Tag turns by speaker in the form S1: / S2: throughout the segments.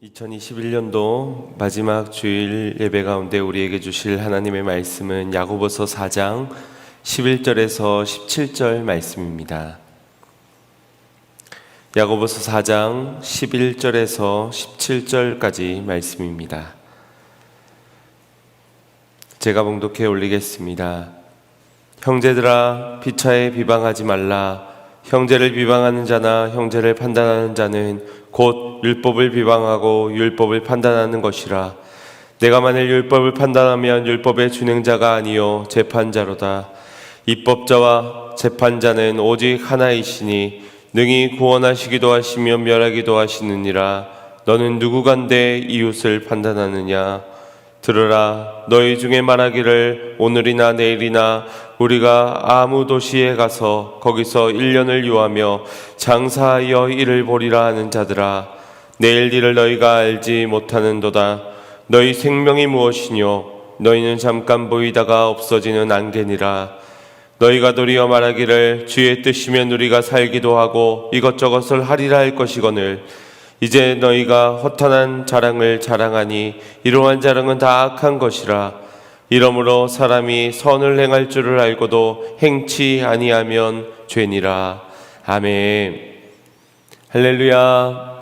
S1: 2021년도 마지막 주일 예배 가운데 우리에게 주실 하나님의 말씀은 야고보서 4장 11절에서 17절 말씀입니다. 야고보서 4장 11절에서 17절까지 말씀입니다. 제가 봉독해 올리겠습니다. 형제들아, 피차에 비방하지 말라. 형제를 비방하는 자나 형제를 판단하는 자는 곧 율법을 비방하고 율법을 판단하는 것이라. 내가 만일 율법을 판단하면 율법의 준행자가 아니요 재판자로다. 입법자와 재판자는 오직 하나이시니 능히 구원하시기도 하시며 멸하기도 하시느니라. 너는 누구간데 이웃을 판단하느냐? 들으라. 너희 중에 말하기를 오늘이나 내일이나 우리가 아무 도시에 가서 거기서 1년을 유하며 장사하여 일을 보리라 하는 자들아, 내일 일을 너희가 알지 못하는도다. 너희 생명이 무엇이뇨? 너희는 잠깐 보이다가 없어지는 안개니라. 너희가 도리어 말하기를 주의 뜻이면 우리가 살기도 하고 이것저것을 하리라 할 것이거늘 이제 너희가 허탄한 자랑을 자랑하니 이러한 자랑은 다 악한 것이라. 이러므로 사람이 선을 행할 줄을 알고도 행치 아니하면 죄니라. 아멘. 할렐루야.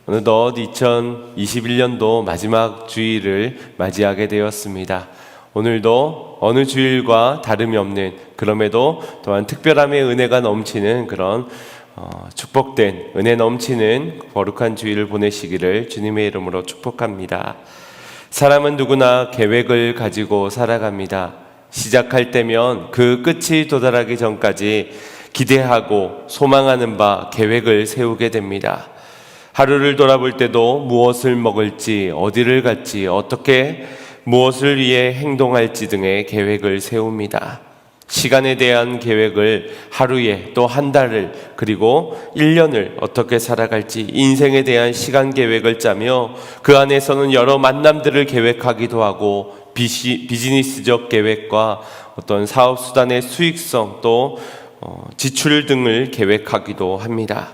S1: 어느덧 2021년도 마지막 주일을 맞이하게 되었습니다. 오늘도 어느 주일과 다름이 없는, 그럼에도 또한 특별함의 은혜가 넘치는 그런 축복된 은혜 넘치는 거룩한 주일을 보내시기를 주님의 이름으로 축복합니다. 사람은 누구나 계획을 가지고 살아갑니다. 시작할 때면 그 끝이 도달하기 전까지 기대하고 소망하는 바 계획을 세우게 됩니다. 하루를 돌아볼 때도 무엇을 먹을지, 어디를 갈지, 어떻게 무엇을 위해 행동할지 등의 계획을 세웁니다. 시간에 대한 계획을 하루에, 또 한 달을, 그리고 1년을 어떻게 살아갈지 인생에 대한 시간 계획을 짜며 그 안에서는 여러 만남들을 계획하기도 하고 비즈니스적 계획과 어떤 사업수단의 수익성 또 지출 등을 계획하기도 합니다.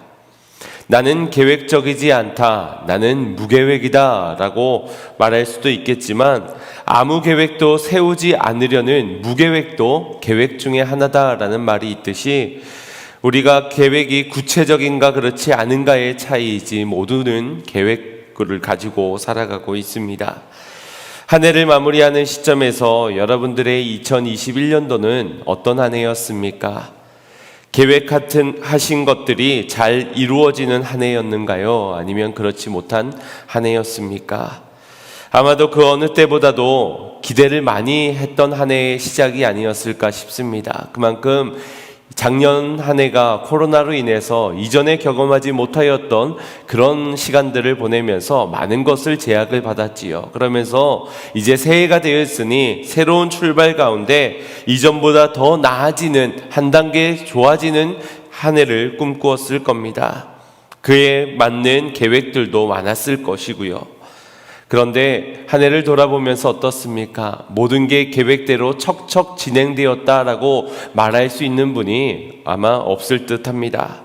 S1: 나는 계획적이지 않다, 나는 무계획이다 라고 말할 수도 있겠지만 아무 계획도 세우지 않으려는 무계획도 계획 중에 하나다라는 말이 있듯이 우리가 계획이 구체적인가 그렇지 않은가의 차이이지 모두는 계획을 가지고 살아가고 있습니다. 한 해를 마무리하는 시점에서 여러분들의 2021년도는 어떤 한 해였습니까? 하신 것들이 잘 이루어지는 한 해였는가요? 아니면 그렇지 못한 한 해였습니까? 아마도 그 어느 때보다도 기대를 많이 했던 한 해의 시작이 아니었을까 싶습니다. 그만큼 작년 한 해가 코로나로 인해서 이전에 경험하지 못하였던 그런 시간들을 보내면서 많은 것을 제약을 받았지요. 그러면서 이제 새해가 되었으니 새로운 출발 가운데 이전보다 더 나아지는, 한 단계 좋아지는 한 해를 꿈꾸었을 겁니다. 그에 맞는 계획들도 많았을 것이고요. 그런데 한 해를 돌아보면서 어떻습니까? 모든 게 계획대로 척척 진행되었다라고 말할 수 있는 분이 아마 없을 듯합니다.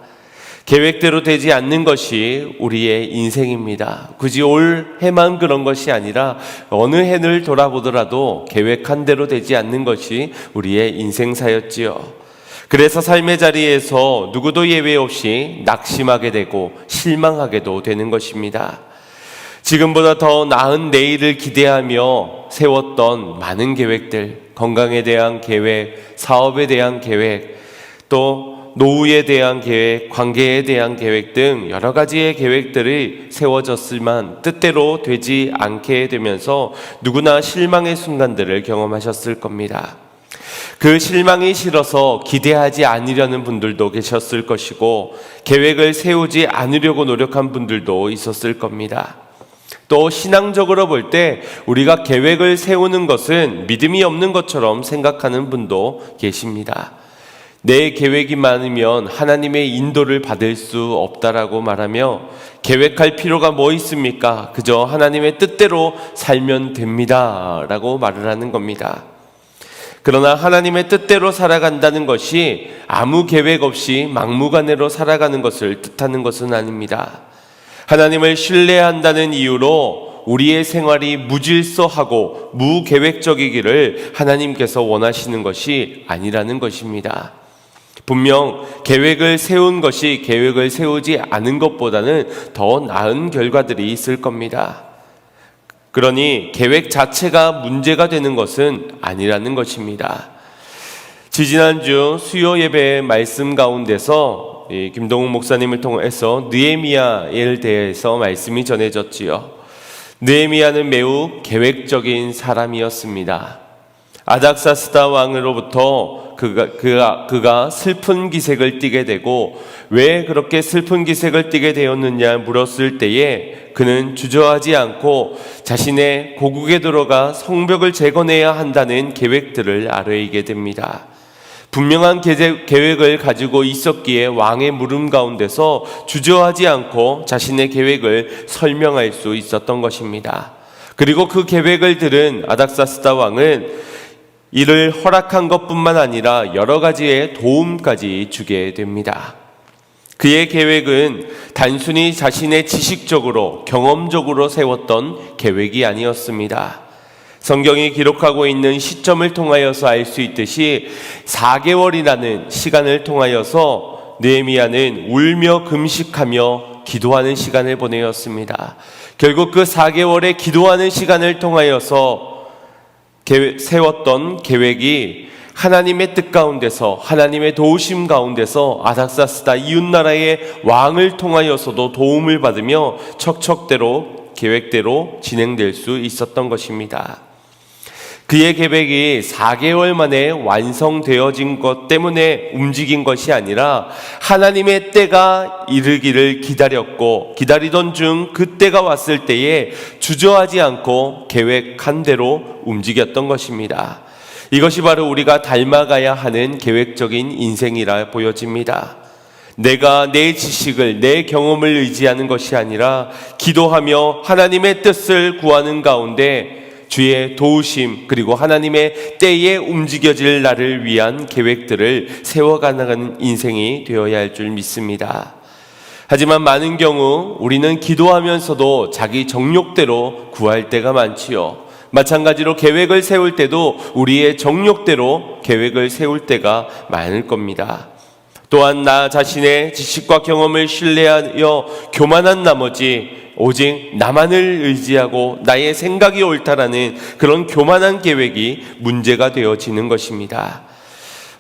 S1: 계획대로 되지 않는 것이 우리의 인생입니다. 굳이 올 해만 그런 것이 아니라 어느 해를 돌아보더라도 계획한 대로 되지 않는 것이 우리의 인생사였지요. 그래서 삶의 자리에서 누구도 예외 없이 낙심하게 되고 실망하게도 되는 것입니다. 지금보다 더 나은 내일을 기대하며 세웠던 많은 계획들, 건강에 대한 계획, 사업에 대한 계획, 또 노후에 대한 계획, 관계에 대한 계획 등 여러 가지의 계획들이 세워졌지만 뜻대로 되지 않게 되면서 누구나 실망의 순간들을 경험하셨을 겁니다. 그 실망이 싫어서 기대하지 않으려는 분들도 계셨을 것이고 계획을 세우지 않으려고 노력한 분들도 있었을 겁니다. 또 신앙적으로 볼 때 우리가 계획을 세우는 것은 믿음이 없는 것처럼 생각하는 분도 계십니다. 내 계획이 많으면 하나님의 인도를 받을 수 없다라고 말하며 계획할 필요가 뭐 있습니까? 그저 하나님의 뜻대로 살면 됩니다 라고 말을 하는 겁니다. 그러나 하나님의 뜻대로 살아간다는 것이 아무 계획 없이 막무가내로 살아가는 것을 뜻하는 것은 아닙니다. 하나님을 신뢰한다는 이유로 우리의 생활이 무질서하고 무계획적이기를 하나님께서 원하시는 것이 아니라는 것입니다. 분명 계획을 세운 것이 계획을 세우지 않은 것보다는 더 나은 결과들이 있을 겁니다. 그러니 계획 자체가 문제가 되는 것은 아니라는 것입니다. 지지난주 수요 예배 말씀 가운데서 김동욱 목사님을 통해서 느헤미야에 대해서 말씀이 전해졌지요. 느헤미야는 매우 계획적인 사람이었습니다. 아닥사스다 왕으로부터 그가 슬픈 기색을 띠게 되고 왜 그렇게 슬픈 기색을 띠게 되었느냐 물었을 때에 그는 주저하지 않고 자신의 고국에 들어가 성벽을 재건해야 한다는 계획들을 알아내게 됩니다. 분명한 계획을 가지고 있었기에 왕의 물음 가운데서 주저하지 않고 자신의 계획을 설명할 수 있었던 것입니다. 그리고 그 계획을 들은 아닥사스다 왕은 이를 허락한 것뿐만 아니라 여러 가지의 도움까지 주게 됩니다. 그의 계획은 단순히 자신의 지식적으로 경험적으로 세웠던 계획이 아니었습니다. 성경이 기록하고 있는 시점을 통하여서 알 수 있듯이 4개월이라는 시간을 통하여서 느헤미야는 울며 금식하며 기도하는 시간을 보내었습니다. 결국 그 4개월의 기도하는 시간을 통하여서 세웠던 계획이 하나님의 뜻 가운데서 하나님의 도우심 가운데서 아닥사스다 이웃나라의 왕을 통하여서도 도움을 받으며 척척대로 계획대로 진행될 수 있었던 것입니다. 그의 계획이 4개월 만에 완성되어진 것 때문에 움직인 것이 아니라 하나님의 때가 이르기를 기다렸고 기다리던 중 그 때가 왔을 때에 주저하지 않고 계획한 대로 움직였던 것입니다. 이것이 바로 우리가 닮아가야 하는 계획적인 인생이라 보여집니다. 내가 내 지식을, 내 경험을 의지하는 것이 아니라 기도하며 하나님의 뜻을 구하는 가운데 주의 도우심 그리고 하나님의 때에 움직여질 나를 위한 계획들을 세워가는 인생이 되어야 할 줄 믿습니다. 하지만 많은 경우 우리는 기도하면서도 자기 정욕대로 구할 때가 많지요. 마찬가지로 계획을 세울 때도 우리의 정욕대로 계획을 세울 때가 많을 겁니다. 또한 나 자신의 지식과 경험을 신뢰하여 교만한 나머지 오직 나만을 의지하고 나의 생각이 옳다라는 그런 교만한 계획이 문제가 되어지는 것입니다.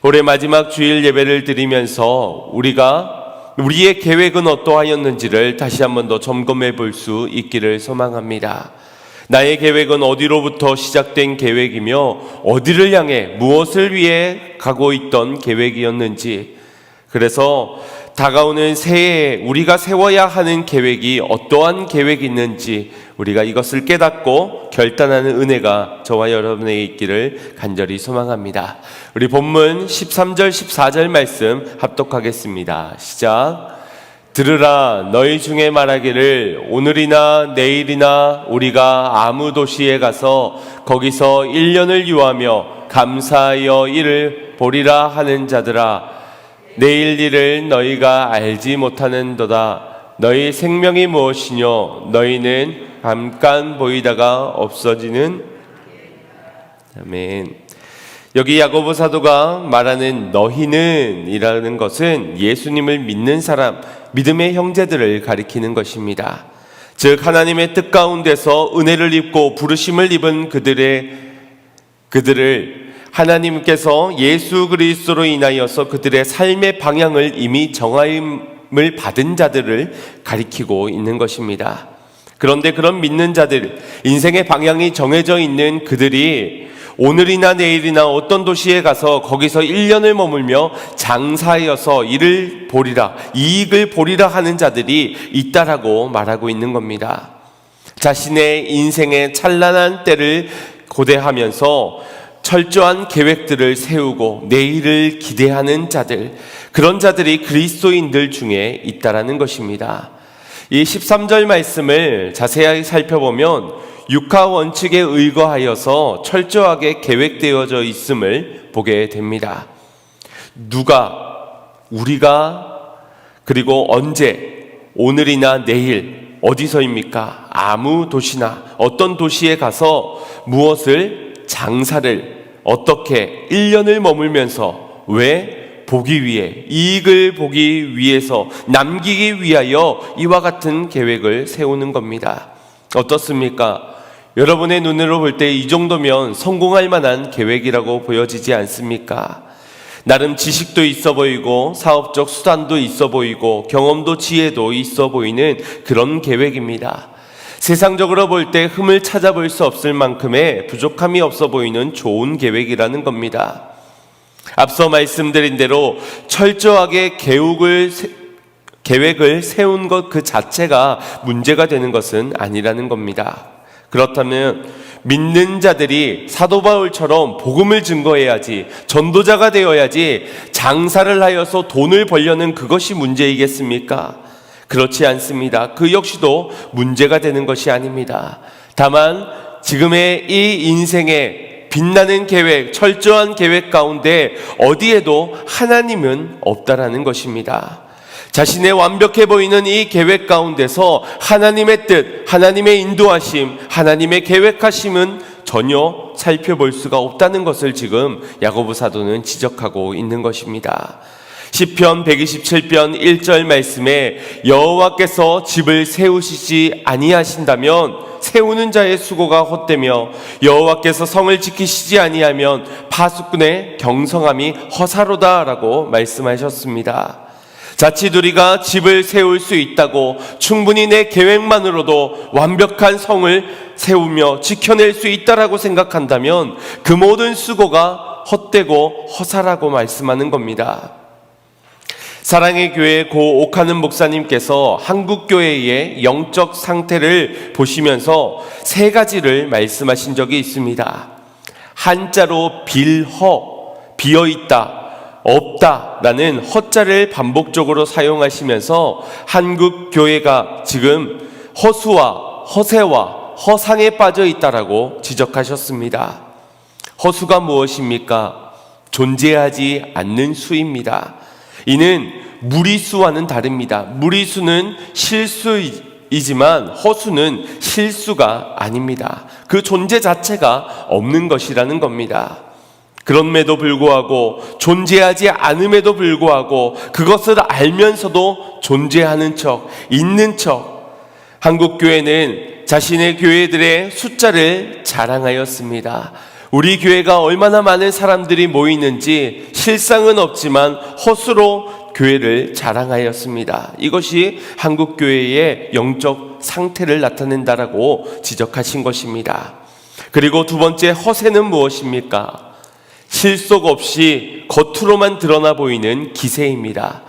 S1: 올해 마지막 주일 예배를 드리면서 우리의 계획은 어떠하였는지를 다시 한번 더 점검해 볼 수 있기를 소망합니다. 나의 계획은 어디로부터 시작된 계획이며 어디를 향해 무엇을 위해 가고 있던 계획이었는지, 그래서 다가오는 새해에 우리가 세워야 하는 계획이 어떠한 계획이 있는지 우리가 이것을 깨닫고 결단하는 은혜가 저와 여러분에게 있기를 간절히 소망합니다. 우리 본문 13절 14절 말씀 합독하겠습니다. 시작. 들으라, 너희 중에 말하기를 오늘이나 내일이나 우리가 아무 도시에 가서 거기서 1년을 유하며 감사하여 이를 보리라 하는 자들아, 내일 일을 너희가 알지 못하는도다. 너희 생명이 무엇이뇨? 너희는 잠깐 보이다가 없어지는. 아멘. 여기 야고보 사도가 말하는 너희는 이라는 것은 예수님을 믿는 사람, 믿음의 형제들을 가리키는 것입니다. 즉 하나님의 뜻 가운데서 은혜를 입고 부르심을 입은 그들을 하나님께서 예수 그리스도로 인하여서 그들의 삶의 방향을 이미 정하임을 받은 자들을 가리키고 있는 것입니다. 그런데 그런 믿는 자들, 인생의 방향이 정해져 있는 그들이 오늘이나 내일이나 어떤 도시에 가서 거기서 1년을 머물며 장사하여서 이를 보리라, 이익을 보리라 하는 자들이 있다라고 말하고 있는 겁니다. 자신의 인생의 찬란한 때를 고대하면서 철저한 계획들을 세우고 내일을 기대하는 자들, 그런 자들이 그리스도인들 중에 있다라는 것입니다. 이 13절 말씀을 자세하게 살펴보면 육하 원칙에 의거하여서 철저하게 계획되어져 있음을 보게 됩니다. 누가, 우리가, 그리고 언제, 오늘이나 내일, 어디서입니까? 아무 도시나 어떤 도시에 가서 무엇을 장사를 어떻게 1년을 머물면서 왜 보기 위해 이익을 보기 위해서 남기기 위하여 이와 같은 계획을 세우는 겁니다. 어떻습니까? 여러분의 눈으로 볼 때 이 정도면 성공할 만한 계획이라고 보여지지 않습니까? 나름 지식도 있어 보이고 사업적 수단도 있어 보이고 경험도 지혜도 있어 보이는 그런 계획입니다. 세상적으로 볼 때 흠을 찾아볼 수 없을 만큼의 부족함이 없어 보이는 좋은 계획이라는 겁니다. 앞서 말씀드린 대로 철저하게 계획을 세운 것 그 자체가 문제가 되는 것은 아니라는 겁니다. 그렇다면 믿는 자들이 사도 바울처럼 복음을 증거해야지, 전도자가 되어야지 장사를 하여서 돈을 벌려는 그것이 문제이겠습니까? 그렇지 않습니다. 그 역시도 문제가 되는 것이 아닙니다. 다만 지금의 이 인생의 빛나는 계획, 철저한 계획 가운데 어디에도 하나님은 없다라는 것입니다. 자신의 완벽해 보이는 이 계획 가운데서 하나님의 뜻, 하나님의 인도하심, 하나님의 계획하심은 전혀 살펴볼 수가 없다는 것을 지금 야고보 사도는 지적하고 있는 것입니다. 시편 127편 1절 말씀에 여호와께서 집을 세우시지 아니하신다면 세우는 자의 수고가 헛되며 여호와께서 성을 지키시지 아니하면 파수꾼의 경성함이 허사로다라고 말씀하셨습니다. 자칫 우리가 집을 세울 수 있다고 충분히 내 계획만으로도 완벽한 성을 세우며 지켜낼 수 있다라고 생각한다면 그 모든 수고가 헛되고 허사라고 말씀하는 겁니다. 사랑의 교회 고 옥하는 목사님께서 한국교회의 영적 상태를 보시면서 세 가지를 말씀하신 적이 있습니다. 한자로 빌허, 비어있다, 없다라는 허자를 반복적으로 사용하시면서 한국 교회가 지금 허수와 허세와 허상에 빠져 있다라고 지적하셨습니다. 허수가 무엇입니까? 존재하지 않는 수입니다. 이는 무리수와는 다릅니다. 무리수는 실수이지만 허수는 실수가 아닙니다. 그 존재 자체가 없는 것이라는 겁니다. 그럼에도 불구하고 존재하지 않음에도 불구하고 그것을 알면서도 존재하는 척, 있는 척 한국교회는 자신의 교회들의 숫자를 자랑하였습니다. 우리 교회가 얼마나 많은 사람들이 모이는지 실상은 없지만 허수로 교회를 자랑하였습니다. 이것이 한국교회의 영적 상태를 나타낸다라고 지적하신 것입니다. 그리고 두 번째 허세는 무엇입니까? 실속 없이 겉으로만 드러나 보이는 기세입니다.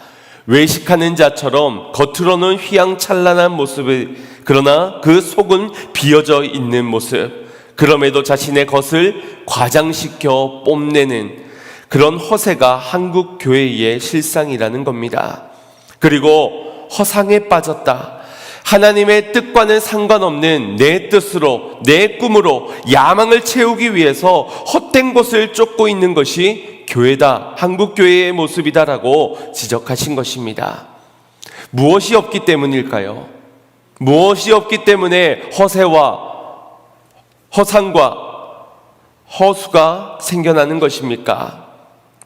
S1: 외식하는 자처럼 겉으로는 휘황찬란한 모습을, 그러나 그 속은 비어져 있는 모습, 그럼에도 자신의 것을 과장시켜 뽐내는 그런 허세가 한국 교회의 실상이라는 겁니다. 그리고 허상에 빠졌다. 하나님의 뜻과는 상관없는 내 뜻으로, 내 꿈으로 야망을 채우기 위해서 헛된 것을 쫓고 있는 것이 교회다, 한국교회의 모습이다라고 지적하신 것입니다. 무엇이 없기 때문일까요? 무엇이 없기 때문에 허세와 허상과 허수가 생겨나는 것입니까?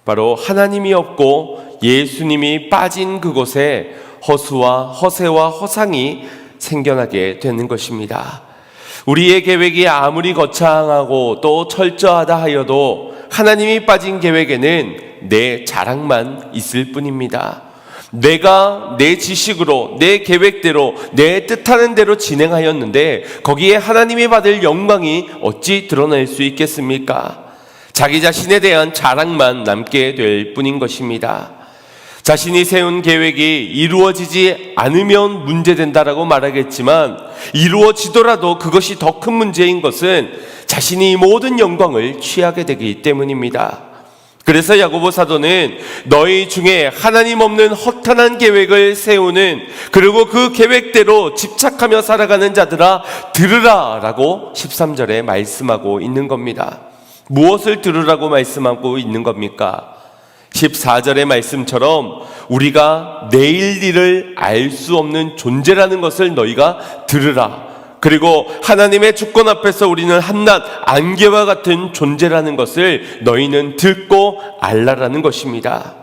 S1: 바로 하나님이 없고 예수님이 빠진 그곳에 허수와 허세와 허상이 생겨나게 되는 것입니다. 우리의 계획이 아무리 거창하고 또 철저하다 하여도 하나님이 빠진 계획에는 내 자랑만 있을 뿐입니다. 내가 내 지식으로, 내 계획대로, 내 뜻하는 대로 진행하였는데 거기에 하나님이 받을 영광이 어찌 드러날 수 있겠습니까? 자기 자신에 대한 자랑만 남게 될 뿐인 것입니다. 자신이 세운 계획이 이루어지지 않으면 문제된다라고 말하겠지만 이루어지더라도 그것이 더 큰 문제인 것은 자신이 모든 영광을 취하게 되기 때문입니다. 그래서 야고보 사도는 너희 중에 하나님 없는 허탄한 계획을 세우는, 그리고 그 계획대로 집착하며 살아가는 자들아 들으라 라고 13절에 말씀하고 있는 겁니다. 무엇을 들으라고 말씀하고 있는 겁니까? 14절의 말씀처럼 우리가 내일 일을 알 수 없는 존재라는 것을 너희가 들으라. 그리고 하나님의 주권 앞에서 우리는 한낱 안개와 같은 존재라는 것을 너희는 듣고 알라라는 것입니다.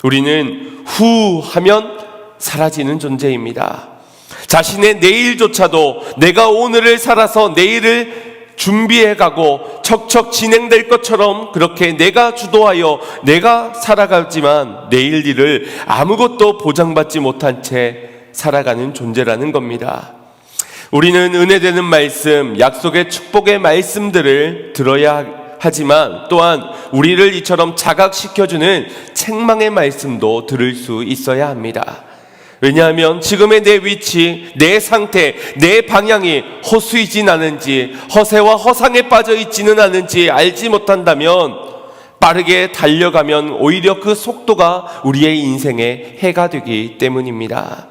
S1: 우리는 후 하면 사라지는 존재입니다. 자신의 내일조차도 내가 오늘을 살아서 내일을 준비해가고 척척 진행될 것처럼 그렇게 내가 주도하여 내가 살아가지만 내일 일을 아무것도 보장받지 못한 채 살아가는 존재라는 겁니다. 우리는 은혜되는 말씀, 약속의 축복의 말씀들을 들어야 하지만 또한 우리를 이처럼 자각시켜주는 책망의 말씀도 들을 수 있어야 합니다. 왜냐하면 지금의 내 위치, 내 상태, 내 방향이 허수이진 않은지, 허세와 허상에 빠져 있지는 않은지 알지 못한다면 빠르게 달려가면 오히려 그 속도가 우리의 인생에 해가 되기 때문입니다.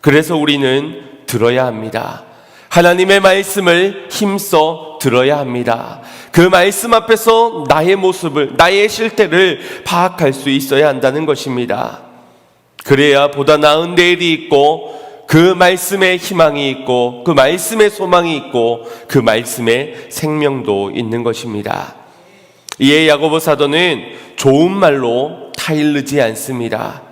S1: 그래서 우리는 들어야 합니다. 하나님의 말씀을 힘써 들어야 합니다. 그 말씀 앞에서 나의 모습을, 나의 실태를 파악할 수 있어야 한다는 것입니다. 그래야 보다 나은 내일이 있고 그 말씀에 희망이 있고 그 말씀에 소망이 있고 그 말씀에 생명도 있는 것입니다. 이에 야고보 사도는 좋은 말로 타일르지 않습니다.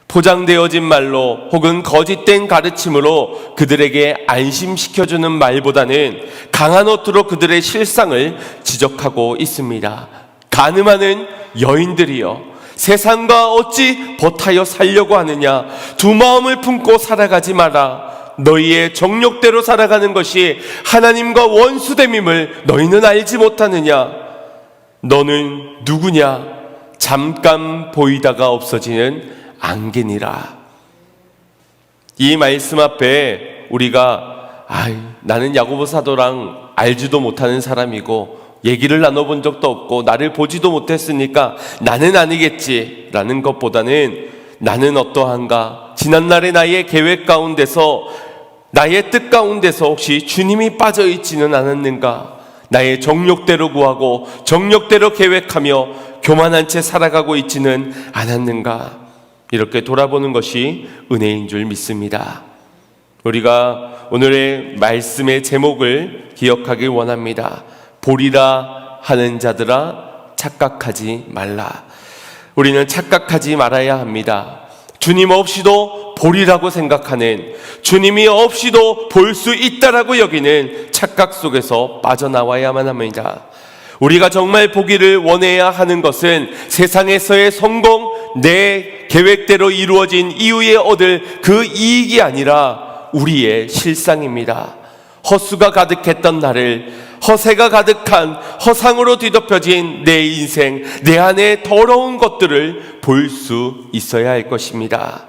S1: 포장되어진 말로 혹은 거짓된 가르침으로 그들에게 안심시켜주는 말보다는 강한 어투로 그들의 실상을 지적하고 있습니다. 가늠하는 여인들이여, 세상과 어찌 버타여 살려고 하느냐? 두 마음을 품고 살아가지 마라. 너희의 정욕대로 살아가는 것이 하나님과 원수됨임을 너희는 알지 못하느냐? 너는 누구냐? 잠깐 보이다가 없어지는 안개니라. 이 말씀 앞에 우리가 나는 야고보 사도랑 알지도 못하는 사람이고 얘기를 나눠본 적도 없고 나를 보지도 못했으니까 나는 아니겠지라는 것보다는 나는 어떠한가? 지난날의 나의 계획 가운데서, 나의 뜻 가운데서 혹시 주님이 빠져있지는 않았는가? 나의 정욕대로 구하고 정욕대로 계획하며 교만한 채 살아가고 있지는 않았는가? 이렇게 돌아보는 것이 은혜인 줄 믿습니다. 우리가 오늘의 말씀의 제목을 기억하길 원합니다. 보리라 하는 자들아 착각하지 말라. 우리는 착각하지 말아야 합니다. 주님 없이도 보리라고 생각하는, 주님이 없이도 볼 수 있다라고 여기는 착각 속에서 빠져나와야만 합니다. 우리가 정말 보기를 원해야 하는 것은 세상에서의 성공, 내 계획대로 이루어진 이후에 얻을 그 이익이 아니라 우리의 실상입니다. 허수가 가득했던 나를, 허세가 가득한 허상으로 뒤덮여진 내 인생, 내 안에 더러운 것들을 볼 수 있어야 할 것입니다.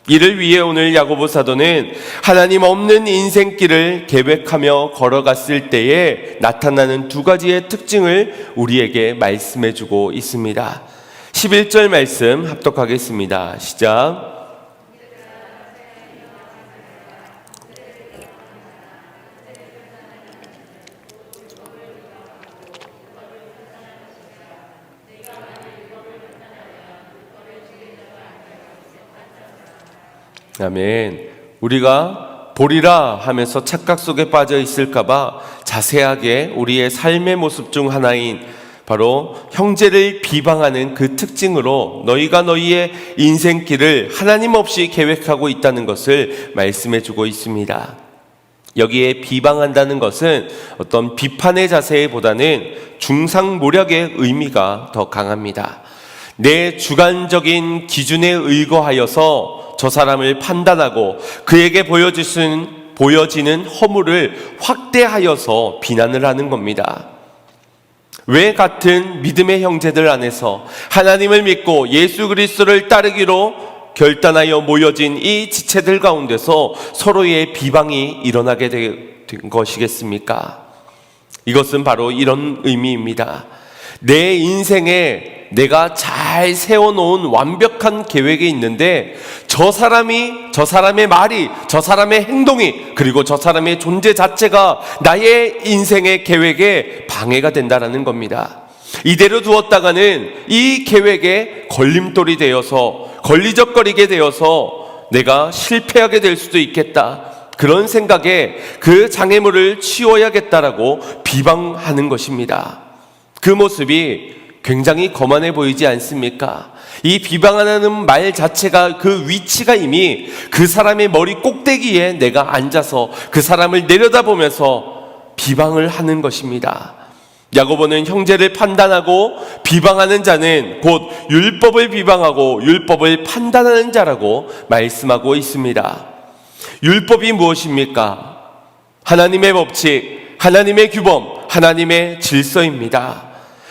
S1: 이를 위해 오늘 야고보 사도는 하나님 없는 인생길을 계획하며 걸어갔을 때에 나타나는 두 가지의 특징을 우리에게 말씀해 주고 있습니다. 11절 말씀 합독하겠습니다. 시작. 아멘. 우리가 보리라 하면서 착각 속에 빠져 있을까봐 자세하게 우리의 삶의 모습 중 하나인 바로 형제를 비방하는 그 특징으로 너희가 너희의 인생길을 하나님 없이 계획하고 있다는 것을 말씀해 주고 있습니다. 여기에 비방한다는 것은 어떤 비판의 자세보다는 중상모략의 의미가 더 강합니다. 내 주관적인 기준에 의거하여서 저 사람을 판단하고 그에게 보여지는 허물을 확대하여서 비난을 하는 겁니다. 왜 같은 믿음의 형제들 안에서 하나님을 믿고 예수 그리스도를 따르기로 결단하여 모여진 이 지체들 가운데서 서로의 비방이 일어나게 된 것이겠습니까? 이것은 바로 이런 의미입니다. 내 인생에 내가 잘 세워놓은 완벽한 계획이 있는데 저 사람의 말이, 저 사람의 행동이, 그리고 저 사람의 존재 자체가 나의 인생의 계획에 방해가 된다라는 겁니다. 이대로 두었다가는 이 계획에 걸림돌이 되어서 걸리적거리게 되어서 내가 실패하게 될 수도 있겠다. 그런 생각에 그 장애물을 치워야겠다라고 비방하는 것입니다. 그 모습이 굉장히 거만해 보이지 않습니까? 이 비방하는 말 자체가 그 위치가 이미 그 사람의 머리 꼭대기에 내가 앉아서 그 사람을 내려다보면서 비방을 하는 것입니다. 야고보는 형제를 판단하고 비방하는 자는 곧 율법을 비방하고 율법을 판단하는 자라고 말씀하고 있습니다. 율법이 무엇입니까? 하나님의 법칙, 하나님의 규범, 하나님의 질서입니다.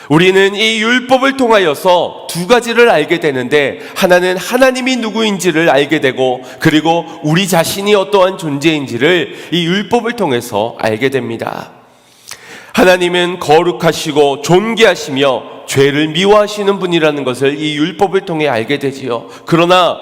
S1: 우리는 이 율법을 통하여서 두 가지를 알게 되는데, 하나는 하나님이 누구인지를 알게 되고, 그리고 우리 자신이 어떠한 존재인지를 이 율법을 통해서 알게 됩니다. 하나님은 거룩하시고 존귀하시며 죄를 미워하시는 분이라는 것을 이 율법을 통해 알게 되지요. 그러나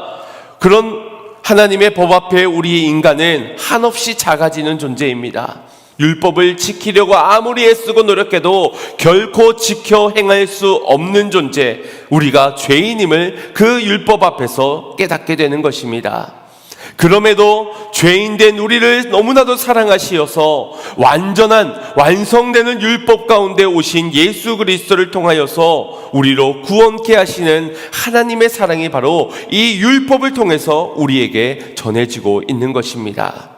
S1: 그런 하나님의 법 앞에 우리 인간은 한없이 작아지는 존재입니다. 율법을 지키려고 아무리 애쓰고 노력해도 결코 지켜 행할 수 없는 존재, 우리가 죄인임을 그 율법 앞에서 깨닫게 되는 것입니다. 그럼에도 죄인된 우리를 너무나도 사랑하시어서 완전한 완성되는 율법 가운데 오신 예수 그리스도를 통하여서 우리로 구원케 하시는 하나님의 사랑이 바로 이 율법을 통해서 우리에게 전해지고 있는 것입니다.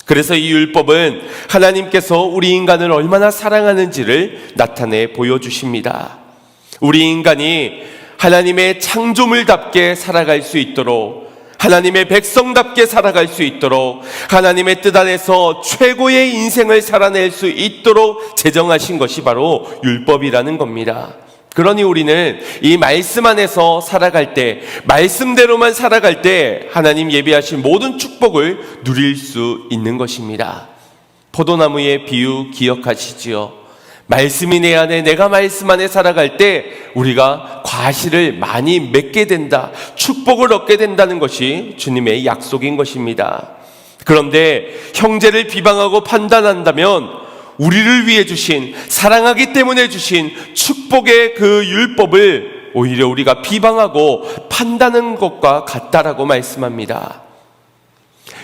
S1: 그래서 이 율법은 하나님께서 우리 인간을 얼마나 사랑하는지를 나타내 보여주십니다. 우리 인간이 하나님의 창조물답게 살아갈 수 있도록, 하나님의 백성답게 살아갈 수 있도록, 하나님의 뜻 안에서 최고의 인생을 살아낼 수 있도록 제정하신 것이 바로 율법이라는 겁니다. 그러니 우리는 이 말씀 안에서 살아갈 때, 말씀대로만 살아갈 때 하나님 예비하신 모든 축복을 누릴 수 있는 것입니다. 포도나무의 비유 기억하시지요? 말씀이 내 안에, 내가 말씀 안에 살아갈 때 우리가 과실을 많이 맺게 된다, 축복을 얻게 된다는 것이 주님의 약속인 것입니다. 그런데 형제를 비방하고 판단한다면 우리를 위해 주신, 사랑하기 때문에 주신 축복의 그 율법을 오히려 우리가 비방하고 판단하는 것과 같다라고 말씀합니다.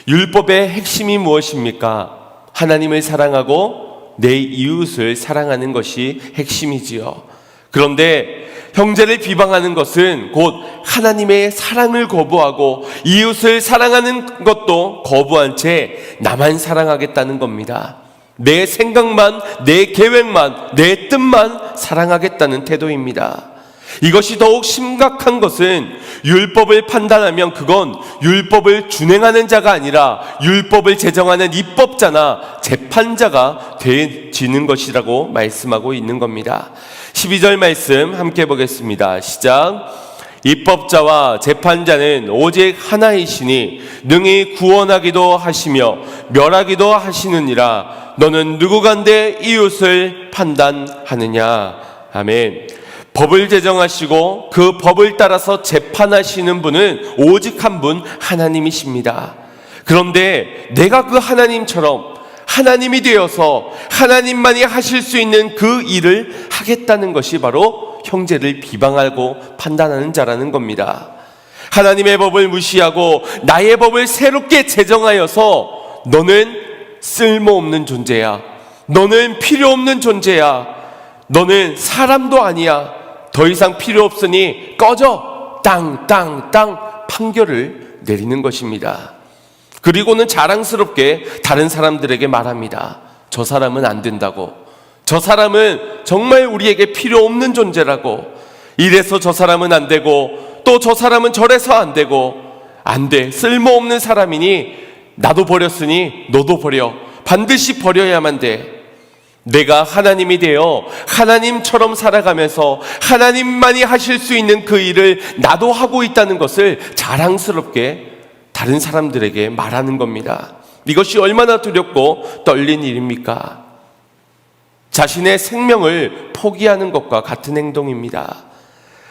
S1: 율법의 핵심이 무엇입니까? 하나님을 사랑하고 내 이웃을 사랑하는 것이 핵심이지요. 그런데 형제를 비방하는 것은 곧 하나님의 사랑을 거부하고 이웃을 사랑하는 것도 거부한 채 나만 사랑하겠다는 겁니다. 내 생각만, 내 계획만, 내 뜻만 사랑하겠다는 태도입니다. 이것이 더욱 심각한 것은 율법을 판단하면 그건 율법을 준행하는 자가 아니라 율법을 제정하는 입법자나 재판자가 되어지는 것이라고 말씀하고 있는 겁니다. 12절 말씀 함께 보겠습니다. 시작. 입법자와 재판자는 오직 하나이시니 능히 구원하기도 하시며 멸하기도 하시느니라. 너는 누구간데 이웃을 판단하느냐. 아멘. 법을 제정하시고 그 법을 따라서 재판하시는 분은 오직 한 분, 하나님이십니다. 그런데 내가 그 하나님처럼 하나님이 되어서 하나님만이 하실 수 있는 그 일을 하겠다는 것이 바로 형제를 비방하고 판단하는 자라는 겁니다. 하나님의 법을 무시하고 나의 법을 새롭게 제정하여서 너는 쓸모없는 존재야, 너는 필요 없는 존재야, 너는 사람도 아니야, 더 이상 필요 없으니 꺼져, 땅 판결을 내리는 것입니다. 그리고는 자랑스럽게 다른 사람들에게 말합니다. 저 사람은 안 된다고, 저 사람은 정말 우리에게 필요 없는 존재라고, 이래서 저 사람은 안 되고 또 저 사람은 저래서 안 되고, 안 돼, 쓸모없는 사람이니 나도 버렸으니 너도 버려, 반드시 버려야만 돼. 내가 하나님이 되어 하나님처럼 살아가면서 하나님만이 하실 수 있는 그 일을 나도 하고 있다는 것을 자랑스럽게 다른 사람들에게 말하는 겁니다. 이것이 얼마나 두렵고 떨린 일입니까? 자신의 생명을 포기하는 것과 같은 행동입니다.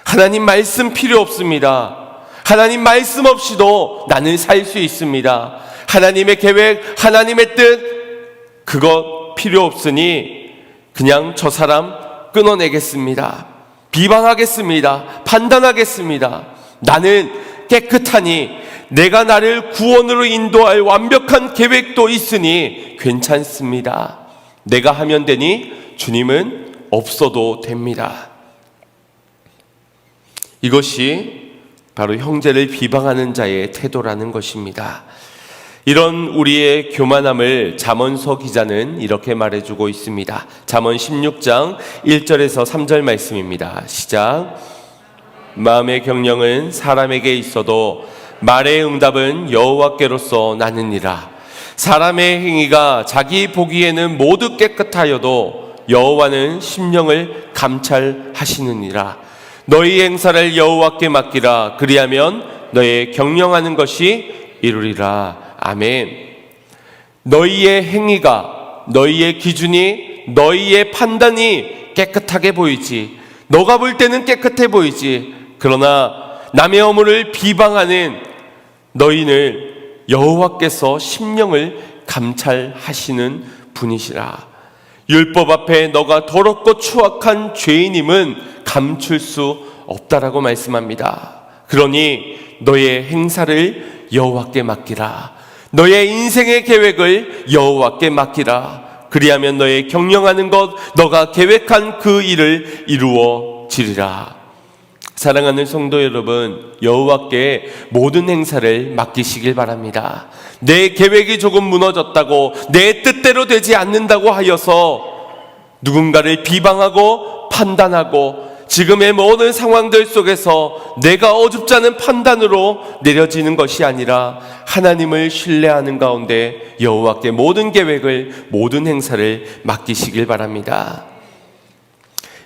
S1: 하나님 말씀 필요 없습니다. 하나님 말씀 없이도 나는 살 수 있습니다. 하나님의 계획, 하나님의 뜻, 그것 필요 없으니 그냥 저 사람 끊어내겠습니다. 비방하겠습니다. 판단하겠습니다. 나는 깨끗하니 내가 나를 구원으로 인도할 완벽한 계획도 있으니 괜찮습니다. 내가 하면 되니 주님은 없어도 됩니다. 이것이 바로 형제를 비방하는 자의 태도라는 것입니다. 이런 우리의 교만함을 잠언서 기자는 이렇게 말해주고 있습니다. 잠언 16장 1절에서 3절 말씀입니다. 시작. 마음의 경영은 사람에게 있어도 말의 응답은 여호와께로서 나느니라. 사람의 행위가 자기 보기에는 모두 깨끗하여도 여호와는 심령을 감찰하시느니라. 너희 행사를 여호와께 맡기라. 그리하면 너의 경영하는 것이 이루리라. 아멘. 너희의 행위가, 너희의 기준이, 너희의 판단이 깨끗하게 보이지, 너가 볼 때는 깨끗해 보이지, 그러나 남의 허물을 비방하는 너희는 여호와께서 심령을 감찰하시는 분이시라. 율법 앞에 너가 더럽고 추악한 죄인임은 감출 수 없다라고 말씀합니다. 그러니 너의 행사를 여호와께 맡기라. 너의 인생의 계획을 여호와께 맡기라. 그리하면 너의 경영하는 것, 너가 계획한 그 일을 이루어지리라. 사랑하는 성도 여러분, 여호와께 모든 행사를 맡기시길 바랍니다. 내 계획이 조금 무너졌다고, 내 뜻대로 되지 않는다고 하여서 누군가를 비방하고 판단하고 지금의 모든 상황들 속에서 내가 어줍지 않은 판단으로 내려지는 것이 아니라 하나님을 신뢰하는 가운데 여호와께 모든 계획을, 모든 행사를 맡기시길 바랍니다.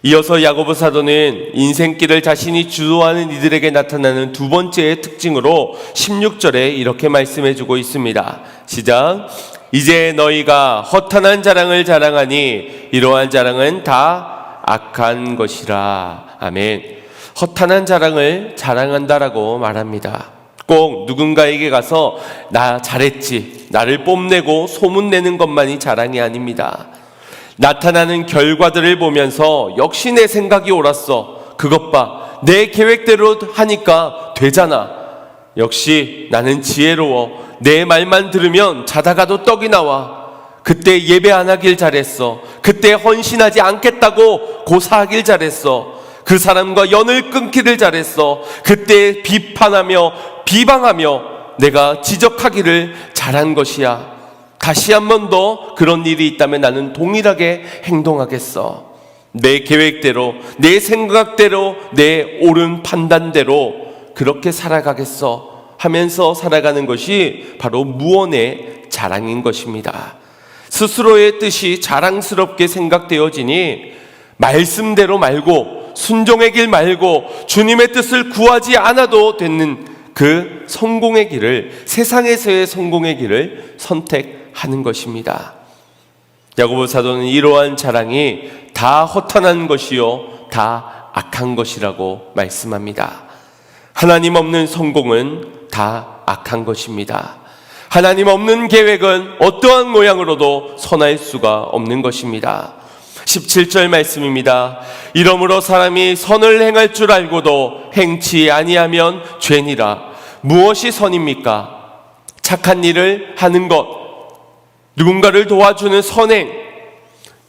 S1: 이어서 야고보 사도는 인생길을 자신이 주도하는 이들에게 나타나는 두 번째의 특징으로 16절에 이렇게 말씀해주고 있습니다. 시작. 이제 너희가 허탄한 자랑을 자랑하니 이러한 자랑은 다 악한 것이라. 아멘. 허탄한 자랑을 자랑한다라고 말합니다. 꼭 누군가에게 가서 나 잘했지, 나를 뽐내고 소문내는 것만이 자랑이 아닙니다. 나타나는 결과들을 보면서 역시 내 생각이 옳았어, 그것 봐, 내 계획대로 하니까 되잖아, 역시 나는 지혜로워, 내 말만 들으면 자다가도 떡이 나와, 그때 예배 안 하길 잘했어, 그때 헌신하지 않겠다고 고사하길 잘했어, 그 사람과 연을 끊기를 잘했어, 그때 비판하며 비방하며 내가 지적하기를 잘한 것이야. 다시 한 번 더 그런 일이 있다면 나는 동일하게 행동하겠어. 내 계획대로, 내 생각대로, 내 옳은 판단대로 그렇게 살아가겠어 하면서 살아가는 것이 바로 무언의 자랑인 것입니다. 스스로의 뜻이 자랑스럽게 생각되어지니 말씀대로 말고 순종의 길 말고 주님의 뜻을 구하지 않아도 되는 그 성공의 길을, 세상에서의 성공의 길을 선택하는 것입니다. 야고보 사도는 이러한 자랑이 다 허탄한 것이요 다 악한 것이라고 말씀합니다. 하나님 없는 성공은 다 악한 것입니다. 하나님 없는 계획은 어떠한 모양으로도 선할 수가 없는 것입니다. 17절 말씀입니다. 이러므로 사람이 선을 행할 줄 알고도 행치 아니하면 죄니라. 무엇이 선입니까? 착한 일을 하는 것, 누군가를 도와주는 선행,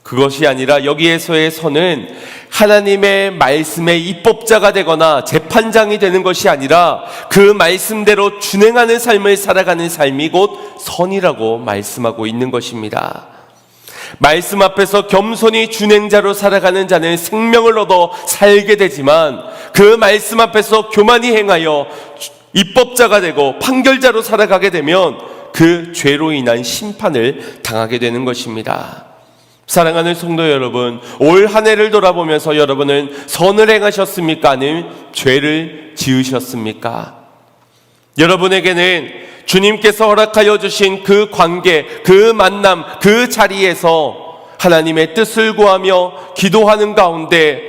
S1: 그것이 아니라 여기에서의 선은 하나님의 말씀의 입법자가 되거나 재판장이 되는 것이 아니라 그 말씀대로 준행하는 삶을 살아가는 삶이 곧 선이라고 말씀하고 있는 것입니다. 말씀 앞에서 겸손히 준행자로 살아가는 자는 생명을 얻어 살게 되지만 그 말씀 앞에서 교만히 행하여 입법자가 되고 판결자로 살아가게 되면 그 죄로 인한 심판을 당하게 되는 것입니다. 사랑하는 성도 여러분, 올 한 해를 돌아보면서 여러분은 선을 행하셨습니까? 아니면 죄를 지으셨습니까? 여러분에게는 주님께서 허락하여 주신 그 관계, 그 만남, 그 자리에서 하나님의 뜻을 구하며 기도하는 가운데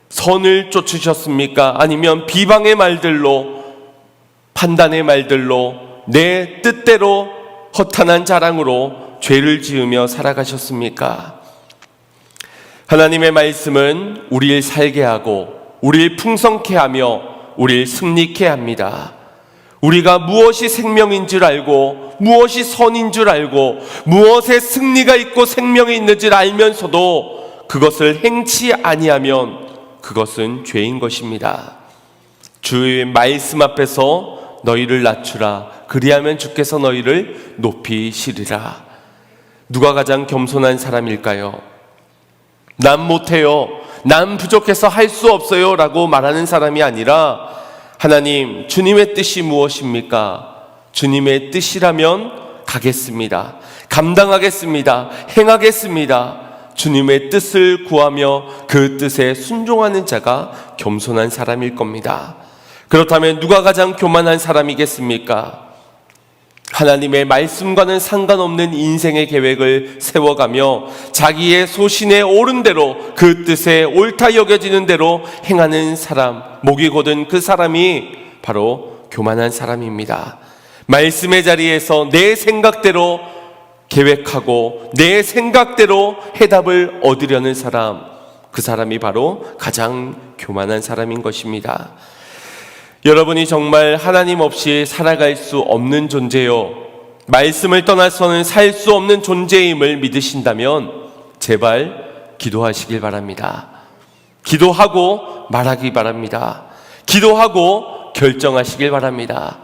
S1: 선을 쫓으셨습니까? 아니면 비방의 말들로, 판단의 말들로, 내 뜻대로 허탄한 자랑으로 죄를 지으며 살아가셨습니까? 하나님의 말씀은 우리를 살게 하고 우리를 풍성케 하며 우리를 승리케 합니다. 우리가 무엇이 생명인 줄 알고 무엇이 선인 줄 알고 무엇에 승리가 있고 생명이 있는 줄 알면서도 그것을 행치 아니하면 그것은 죄인 것입니다. 주의 말씀 앞에서 너희를 낮추라. 그리하면 주께서 너희를 높이시리라. 누가 가장 겸손한 사람일까요? 난 못해요, 난 부족해서 할 수 없어요 라고 말하는 사람이 아니라 하나님, 주님의 뜻이 무엇입니까? 주님의 뜻이라면 가겠습니다, 감당하겠습니다, 행하겠습니다. 주님의 뜻을 구하며 그 뜻에 순종하는 자가 겸손한 사람일 겁니다. 그렇다면 누가 가장 교만한 사람이겠습니까? 하나님의 말씀과는 상관없는 인생의 계획을 세워가며 자기의 소신에 옳은 대로 그 뜻에 옳다 여겨지는 대로 행하는 사람, 목이 곧은 그 사람이 바로 교만한 사람입니다. 말씀의 자리에서 내 생각대로 계획하고 내 생각대로 해답을 얻으려는 사람, 그 사람이 바로 가장 교만한 사람인 것입니다. 여러분이 정말 하나님 없이 살아갈 수 없는 존재요, 말씀을 떠나서는 살 수 없는 존재임을 믿으신다면 제발 기도하시길 바랍니다. 기도하고 말하기 바랍니다. 기도하고 결정하시길 바랍니다.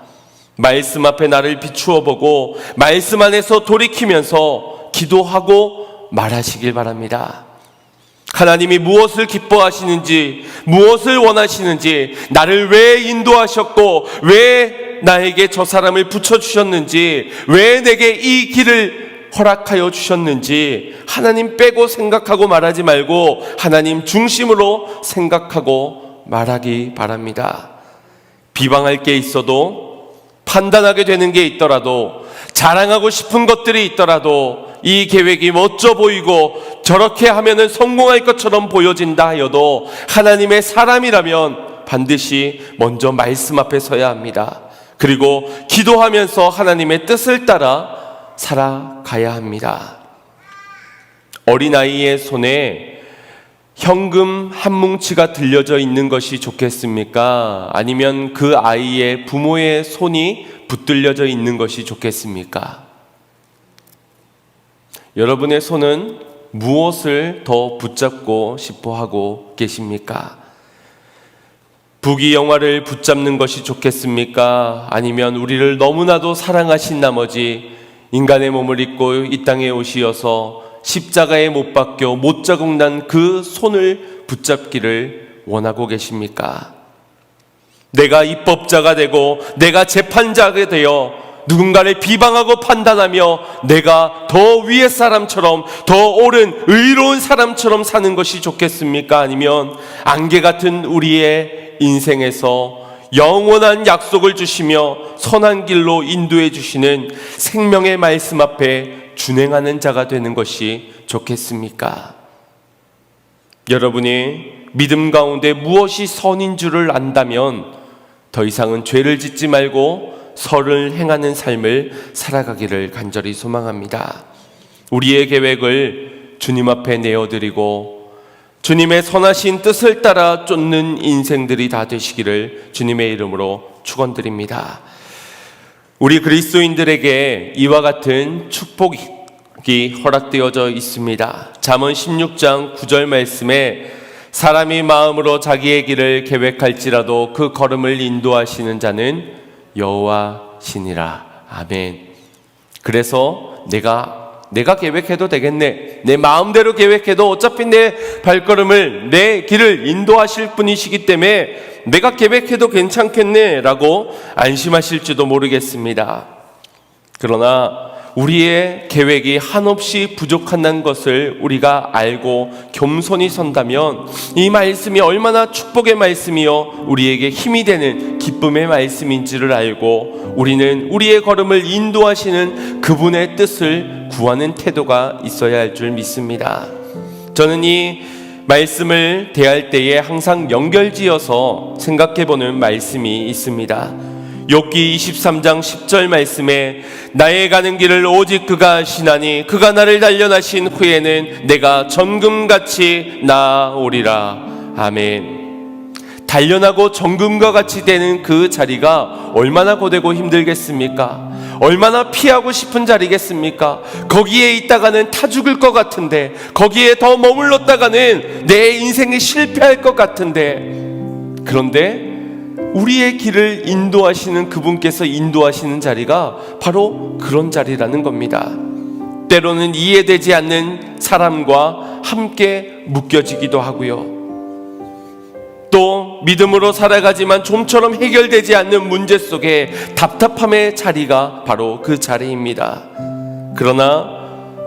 S1: 말씀 앞에 나를 비추어 보고 말씀 안에서 돌이키면서 기도하고 말하시길 바랍니다. 하나님이 무엇을 기뻐하시는지, 무엇을 원하시는지, 나를 왜 인도하셨고 왜 나에게 저 사람을 붙여주셨는지, 왜 내게 이 길을 허락하여 주셨는지 하나님 빼고 생각하고 말하지 말고 하나님 중심으로 생각하고 말하기 바랍니다. 비방할 게 있어도, 판단하게 되는 게 있더라도, 자랑하고 싶은 것들이 있더라도, 이 계획이 멋져 보이고 저렇게 하면은 성공할 것처럼 보여진다 하여도 하나님의 사람이라면 반드시 먼저 말씀 앞에 서야 합니다. 그리고 기도하면서 하나님의 뜻을 따라 살아가야 합니다. 어린아이의 손에 현금 한 뭉치가 들려져 있는 것이 좋겠습니까? 아니면 그 아이의 부모의 손이 붙들려져 있는 것이 좋겠습니까? 여러분의 손은 무엇을 더 붙잡고 싶어 하고 계십니까? 부귀영화를 붙잡는 것이 좋겠습니까? 아니면 우리를 너무나도 사랑하신 나머지 인간의 몸을 입고 이 땅에 오시어서 십자가에 못 박혀 못자국 난 그 손을 붙잡기를 원하고 계십니까? 내가 입법자가 되고 내가 재판자가 되어 누군가를 비방하고 판단하며 내가 더 위의 사람처럼, 더 옳은 의로운 사람처럼 사는 것이 좋겠습니까? 아니면 안개 같은 우리의 인생에서 영원한 약속을 주시며 선한 길로 인도해 주시는 생명의 말씀 앞에 준행하는 자가 되는 것이 좋겠습니까? 여러분이 믿음 가운데 무엇이 선인 줄을 안다면 더 이상은 죄를 짓지 말고 선을 행하는 삶을 살아가기를 간절히 소망합니다. 우리의 계획을 주님 앞에 내어드리고 주님의 선하신 뜻을 따라 쫓는 인생들이 다 되시기를 주님의 이름으로 축원드립니다. 우리 그리스도인들에게 이와 같은 축복이 허락되어져 있습니다. 잠언 16장 9절 말씀에 사람이 마음으로 자기의 길을 계획할지라도 그 걸음을 인도하시는 자는 여호와시니라. 아멘. 그래서 내가 계획해도 되겠네, 내 마음대로 계획해도 어차피 내 발걸음을, 내 길을 인도하실 분이시기 때문에 내가 계획해도 괜찮겠네 라고 안심하실지도 모르겠습니다. 그러나 우리의 계획이 한없이 부족한 것을 우리가 알고 겸손히 선다면 이 말씀이 얼마나 축복의 말씀이요 우리에게 힘이 되는 기쁨의 말씀인지를 알고 우리는 우리의 걸음을 인도하시는 그분의 뜻을 구하는 태도가 있어야 할 줄 믿습니다. 저는 이 말씀을 대할 때에 항상 연결지어서 생각해보는 말씀이 있습니다. 욥기 23장 10절 말씀에 나의 가는 길을 오직 그가 아시나니 그가 나를 단련하신 후에는 내가 정금같이 나아오리라. 아멘. 단련하고 정금과 같이 되는 그 자리가 얼마나 고되고 힘들겠습니까? 얼마나 피하고 싶은 자리겠습니까? 거기에 있다가는 타 죽을 것 같은데, 거기에 더 머물렀다가는 내 인생이 실패할 것 같은데, 그런데 우리의 길을 인도하시는 그분께서 인도하시는 자리가 바로 그런 자리라는 겁니다. 때로는 이해되지 않는 사람과 함께 묶여지기도 하고요, 또 믿음으로 살아가지만 좀처럼 해결되지 않는 문제 속에 답답함의 자리가 바로 그 자리입니다. 그러나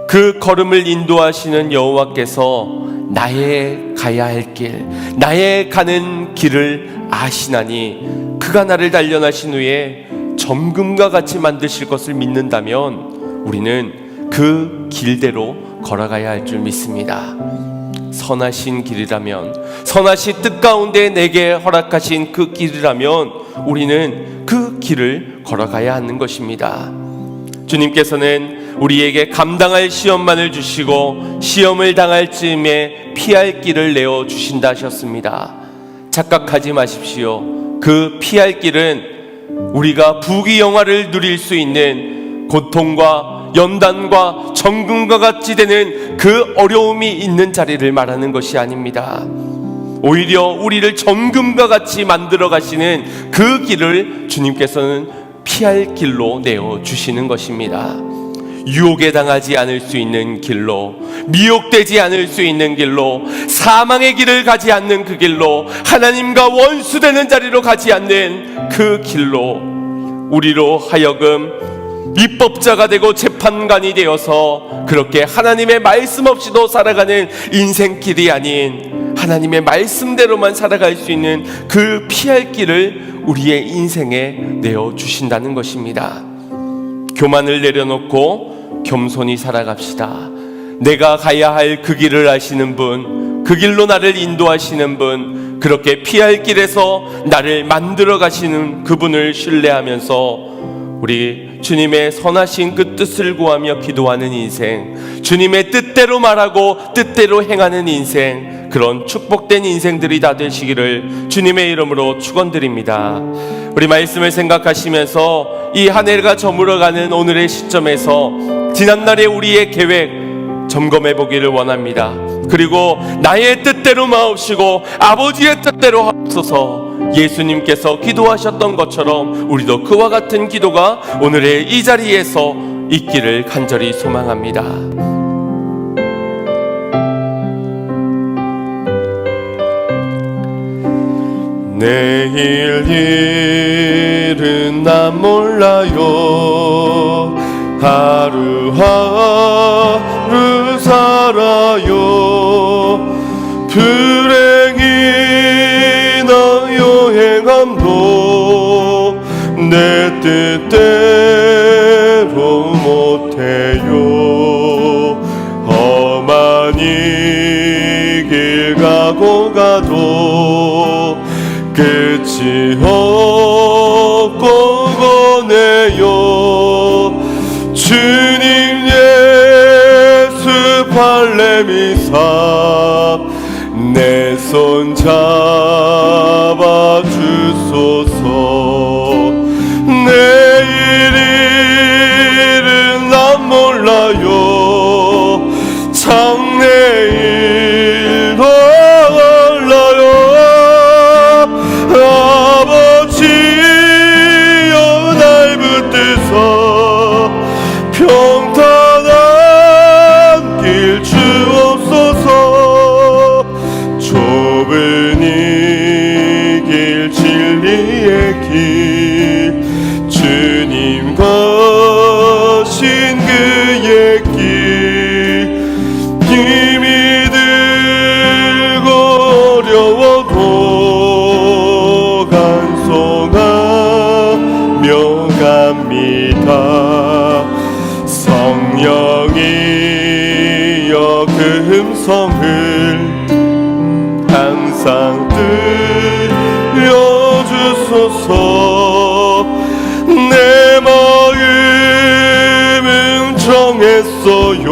S1: 그 걸음을 인도하시는 여호와께서 나의 가야 할 길, 나의 가는 길을 아시나니 그가 나를 단련하신 후에 점금과 같이 만드실 것을 믿는다면 우리는 그 길대로 걸어가야 할 줄 믿습니다. 선하신 길이라면, 선하신 뜻 가운데 내게 허락하신 그 길이라면 우리는 그 길을 걸어가야 하는 것입니다. 주님께서는 우리에게 감당할 시험만을 주시고 시험을 당할 즈음에 피할 길을 내어 주신다 하셨습니다. 착각하지 마십시오. 그 피할 길은 우리가 부귀영화를 누릴 수 있는 고통과 연단과 정금과 같이 되는 그 어려움이 있는 자리를 말하는 것이 아닙니다. 오히려 우리를 정금과 같이 만들어 가시는 그 길을 주님께서는 피할 길로 내어 주시는 것입니다. 유혹에 당하지 않을 수 있는 길로, 미혹되지 않을 수 있는 길로, 사망의 길을 가지 않는 그 길로, 하나님과 원수되는 자리로 가지 않는 그 길로 우리로 하여금 입법자가 되고 재판관이 되어서 그렇게 하나님의 말씀 없이도 살아가는 인생길이 아닌 하나님의 말씀대로만 살아갈 수 있는 그 피할 길을 우리의 인생에 내어주신다는 것입니다. 교만을 내려놓고 겸손히 살아갑시다. 내가 가야 할 그 길을 아시는 분, 그 길로 나를 인도하시는 분, 그렇게 피할 길에서 나를 만들어 가시는 그분을 신뢰하면서 우리 주님의 선하신 그 뜻을 구하며 기도하는 인생, 주님의 뜻대로 말하고 뜻대로 행하는 인생, 그런 축복된 인생들이 다 되시기를 주님의 이름으로 축원드립니다. 우리 말씀을 생각하시면서 이 한 해가 저물어가는 오늘의 시점에서 지난날의 우리의 계획 점검해 보기를 원합니다. 그리고 나의 뜻대로 마옵시고 아버지의 뜻대로 하옵소서. 예수님께서 기도하셨던 것처럼 우리도 그와 같은 기도가 오늘의 이 자리에서 있기를 간절히 소망합니다. 내일 일은 난 몰라요. 하루하루 살아요. 불행이나 여행함도 내 뜻대로 못해요. 험한 이 길 가고 가도 끝이 없고 거네요. 주님 예수 발레미사 내 손 잡아 주소서. 내일 일은 난 몰라요. 장래일도 몰라요. 아버지여 날 붙드사 평탄한 길 주옵소서. 좁은 이 길 진리의 길 주님 거신 그의 길 힘이 들고 어려워도 간송하며 갑니다. 성령이여 그 음성을 항상 들려주소서. 주옵소요.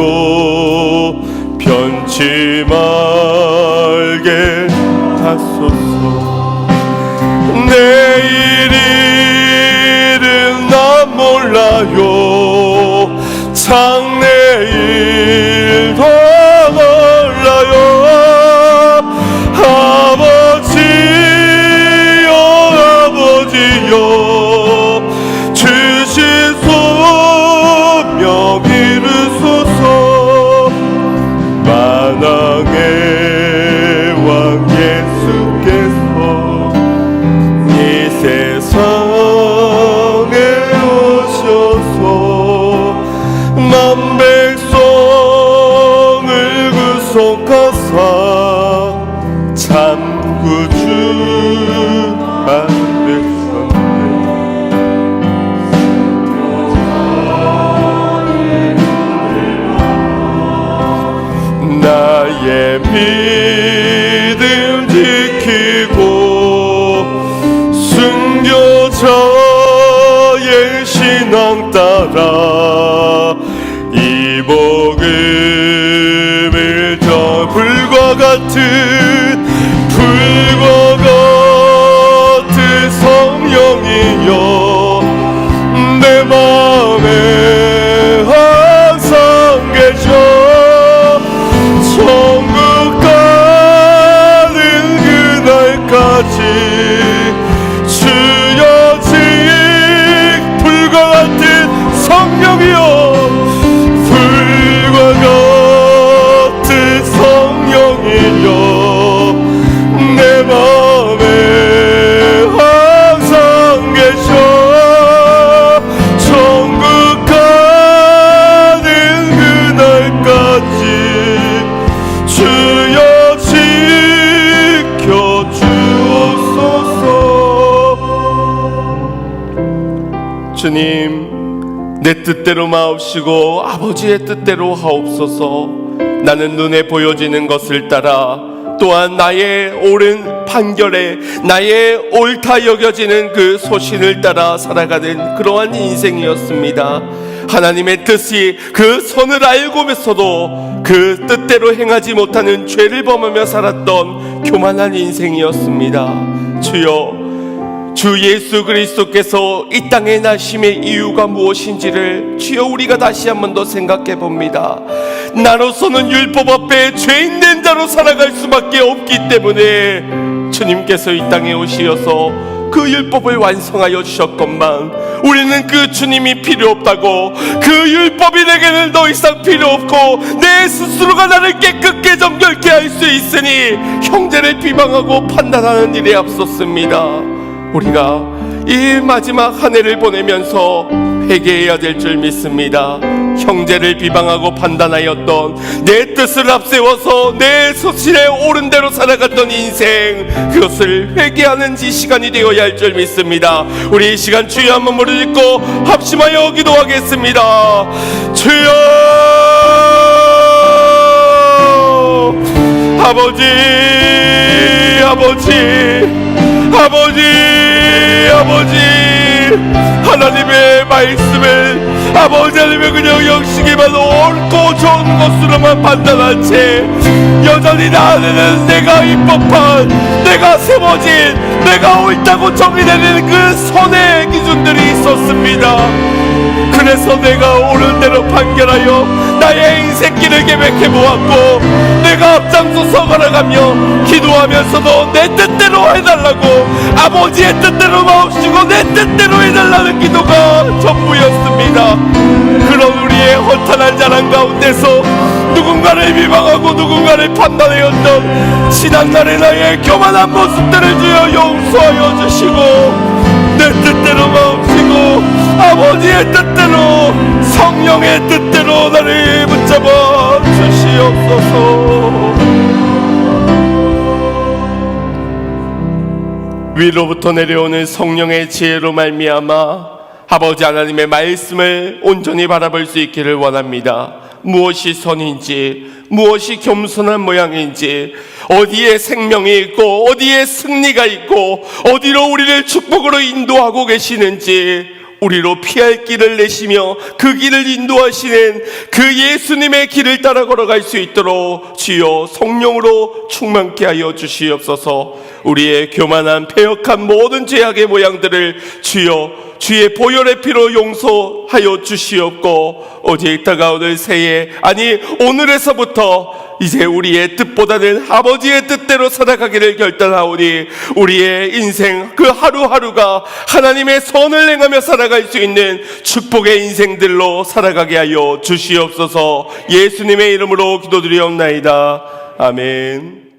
S1: 변치 말게 하소서. 내일 일은 난 몰라요. 장래일도 몰라요. 아버지여 아버지여 주신 소명 이루소서. 만왕의 왕 예수께서 이 세상에 오셔서 만 백성을 구속하사 참 구주 되셨네. 나의 믿음 지키고 순교자의 신앙 따라 이 복음을 저 불과 같은 성령이여 내 마음에 항상 계셔. 천국 가는 그날까지 주여 불과 같은 성령이여 불과 같은 성령이여 내 마음에 항상 계셔. 천국 가는 그날까지 주여 지켜주옵소서. 주님, 내 뜻대로 마옵시고 아버지의 뜻대로 하옵소서. 나는 눈에 보여지는 것을 따라 또한 나의 옳은 판결에 나의 옳다 여겨지는 그 소신을 따라 살아가는 그러한 인생이었습니다. 하나님의 뜻이 그 선을 알고면서도 그 뜻대로 행하지 못하는 죄를 범하며 살았던 교만한 인생이었습니다. 주여, 주 예수 그리스도께서 이 땅에 나심의 이유가 무엇인지를 주여 우리가 다시 한 번 더 생각해 봅니다. 나로서는 율법 앞에 죄인된 자로 살아갈 수밖에 없기 때문에 주님께서 이 땅에 오시어서 그 율법을 완성하여 주셨건만 우리는 그 주님이 필요 없다고, 그 율법이 내게는 더 이상 필요 없고 내 스스로가 나를 깨끗게 정결케 할 수 있으니 형제를 비방하고 판단하는 일에 앞섰습니다. 우리가 이 마지막 한 해를 보내면서 회개해야 될 줄 믿습니다. 형제를 비방하고 판단하였던 내 뜻을 앞세워서 내 소신에 옳은 대로 살아갔던 인생, 그것을 회개하는 시간이 되어야 할 줄 믿습니다. 우리 이 시간 주여 한번 무릎 꿇고 합심하여 기도하겠습니다. 주여, 아버지, 아버지, 아버지, 아버지, 하나님의 말씀을 아버지 하나님의 그냥 영식에만 옳고 좋은 것으로만 판단한 채 여전히 나 안에는 내가 입법한, 내가 세워진, 내가 옳다고 정의되는 그 선의 기준들이 있었습니다. 그래서 내가 옳은 대로 판결하여 나의 인생길을 계획해 보았고, 내가 앞장서서 걸어가며 기도하면서도 내 뜻대로 해달라고, 아버지의 뜻대로 마옵시고 내 뜻대로 해달라는 기도가 전부였습니다. 그런 우리의 허탄한 자랑 가운데서 누군가를 비방하고 누군가를 판단하였던 지난날의 나의 교만한 모습들을 주여 용서하여 주시고 내 뜻대로 마옵시고 아버지의 뜻대로, 성령의 뜻대로 나를 붙잡아 주시옵소서. 위로부터 내려오는 성령의 지혜로 말미암아 아버지 하나님의 말씀을 온전히 바라볼 수 있기를 원합니다. 무엇이 선인지, 무엇이 겸손한 모양인지, 어디에 생명이 있고 어디에 승리가 있고 어디로 우리를 축복으로 인도하고 계시는지 우리로 피할 길을 내시며 그 길을 인도하시는 그 예수님의 길을 따라 걸어갈 수 있도록 주여 성령으로 충만케 하여 주시옵소서. 우리의 교만한 패역한 모든 죄악의 모양들을 주여 주의 보혈의 피로 용서하여 주시옵고, 오직 다가오는 새해, 아니 오늘에서부터 이제 우리의 뜻보다는 아버지의 뜻대로 살아가기를 결단하오니 우리의 인생 그 하루하루가 하나님의 선을 행하며 살아갈 수 있는 축복의 인생들로 살아가게 하여 주시옵소서. 예수님의 이름으로 기도드리옵나이다. 아멘.